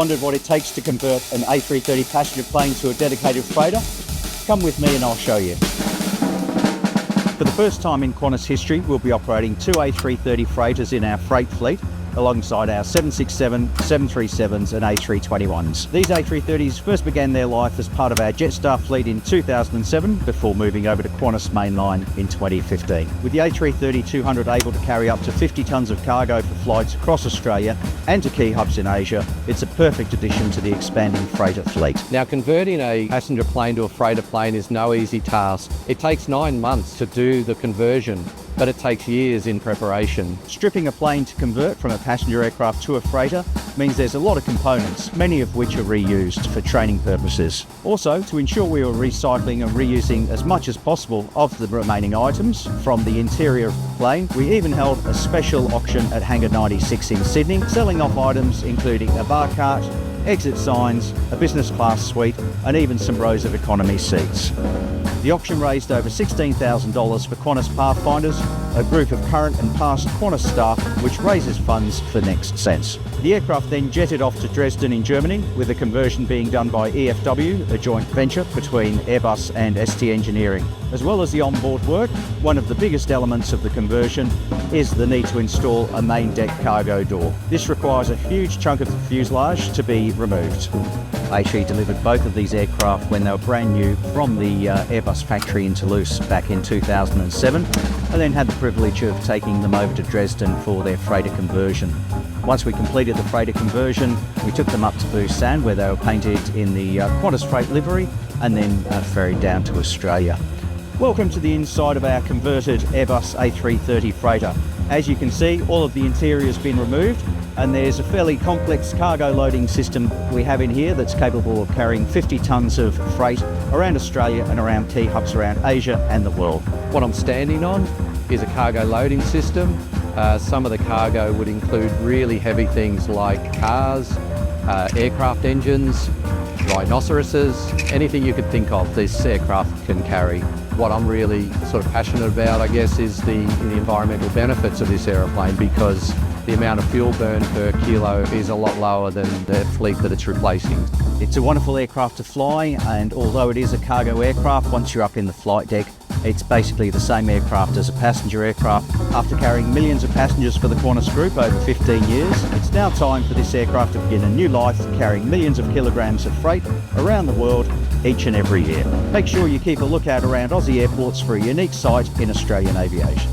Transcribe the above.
Wondered what it takes to convert an A330 passenger plane to a dedicated freighter? Come with me and I'll show you. For the first time in Qantas history, we'll be operating two A330 freighters in our freight fleet, alongside our 767, 737s and A321s. These A330s first began their life as part of our Jetstar fleet in 2007 before moving over to Qantas mainline in 2015. With the A330-200 able to carry up to 50 tonnes of cargo for flights across Australia and to key hubs in Asia, it's a perfect addition to the expanding freighter fleet. Now, converting a passenger plane to a freighter plane is no easy task. It takes 9 months to do the conversion, but it takes years in preparation. Stripping a plane to convert from a passenger aircraft to a freighter means there's a lot of components, many of which are reused for training purposes. Also, to ensure we are recycling and reusing as much as possible of the remaining items from the interior of the plane, we even held a special auction at Hangar 96 in Sydney, selling off items including a bar cart, exit signs, a business class suite, and even some rows of economy seats. The auction raised over $16,000 for Qantas Pathfinders, a group of current and past Qantas staff which raises funds for Next Sense. The aircraft then jetted off to Dresden in Germany, with the conversion being done by EFW, a joint venture between Airbus and ST Engineering. As well as the onboard work, one of the biggest elements of the conversion is the need to install a main deck cargo door. This requires a huge chunk of the fuselage to be removed. A330 delivered both of these aircraft when they were brand new from the Airbus factory in Toulouse back in 2007, and then had the privilege of taking them over to Dresden for their freighter conversion. Once we completed the freighter conversion, we took them up to Busan, where they were painted in the Qantas freight livery and then ferried down to Australia. Welcome to the inside of our converted Airbus A330 freighter. As you can see, all of the interior has been removed, and there's a fairly complex cargo loading system we have in here that's capable of carrying 50 tonnes of freight around Australia and around key hubs around Asia and the world. What I'm standing on is a cargo loading system. Some of the cargo would include really heavy things like cars, aircraft engines, rhinoceroses, anything you could think of this aircraft can carry. What I'm really sort of passionate about, I guess, is the environmental benefits of this aeroplane, because the amount of fuel burn per kilo is a lot lower than the fleet that it's replacing. It's a wonderful aircraft to fly, and although it is a cargo aircraft, once you're up in the flight deck, it's basically the same aircraft as a passenger aircraft. After carrying millions of passengers for the Qantas Group over 15 years, it's now time for this aircraft to begin a new life, carrying millions of kilograms of freight around the world each and every year. Make sure you keep a lookout around Aussie airports for a unique sight in Australian aviation.